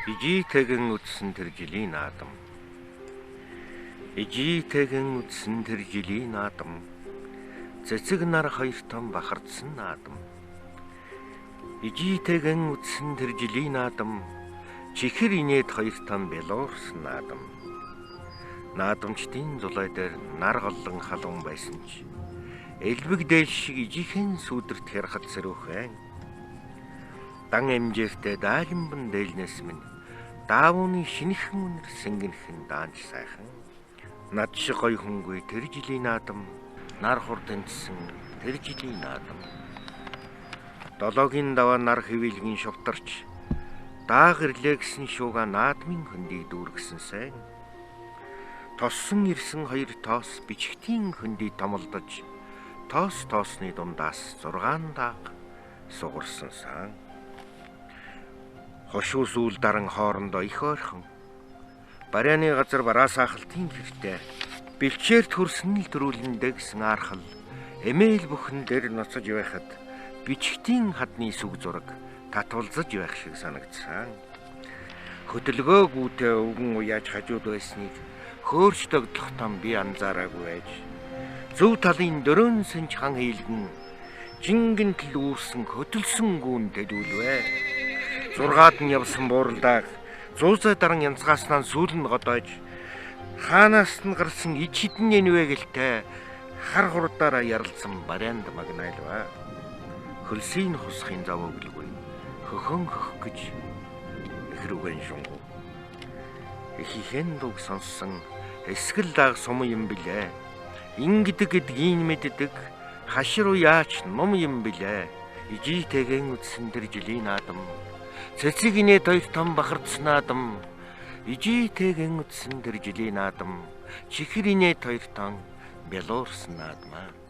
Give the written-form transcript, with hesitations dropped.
Ижийтэгэн үтсэн тэр жилийн наадам. Ижийтэгэн үтсэн тэр жилийн наадам. Цэцэг нар хоёр том бахардсан наадам. Ижийтэгэн үтсэн тэр жилийн наадам. Чихэр инээд хоёр том белуурсан наадам. Наадамчдын зулай дээр нар голлон халуун байсан ч элбэг дээл шиг ижихэн сүудэрт хэрхад сэрүүхэн. Дан эмжээхтэй даалимбан дээлнээс минь даавууны шинэхэн үнэр сэнгэнхэн даанч сайхан. Над шиг гой хүнгүй тэр жилийн наадам, нар хур тэнцсэн тэр жилийн наадам. Долоогийн даваа нар хэвэлгийн шовтарч дааг ирлээ гэсэн шууга наадмын хөндий дүүргэсэн сайн. Тоссон ирсэн хоёр тоос бичгтийн хөндий томолдож тоосны дундаас 6 дааг сугарсан сан. Хошуу сүүл даран хоорондоо их ойрхон. Баряаны газар бараас ахалтын хэртэй. Бэлчээр төрсөн л төрүүлэндээ гэсэн архал эмээл бүхэн дээр ноцож байхад бичгтийн хадны сүг зураг татвалзаж байх шиг санагдсан. Хөдөлгөөгүйтэй өвгөн уяаж хажууд байсныг хөөрч тогтлох том би анзаараагүй байж. Зөв талын дөрөн сэнж хан хийлгэн жингэн тал үүрсэн хөдөлсөн гүн төлөвлөвэ. 6-аад нь явсан бууралдааг зуузай даран янцгааснаа сүүл нь годоож хаанаас нь гарсан иж хідэн нэнвэ гэлтэй хар хурдаараа яралсан барянд магнайлва. Хөлсийн хусахын зав өглгүй хөхөн хөх гэж эхрүүгэн шунгу. Эхихэн дуг сонссон эсгэл дааг сум юм билээ. Ингэдэг гэдгийг мэддэг хашир уу яач ном юм билээ. Ижийтэгэн үтсэн тэр жилийн наадам. Цэцэг инээд хоёр том бахардсан наадам. Ижийтэгэн үтсэн тэр жилийн наадам. Чихэр инээд хоёр том белуурсан наадмаа.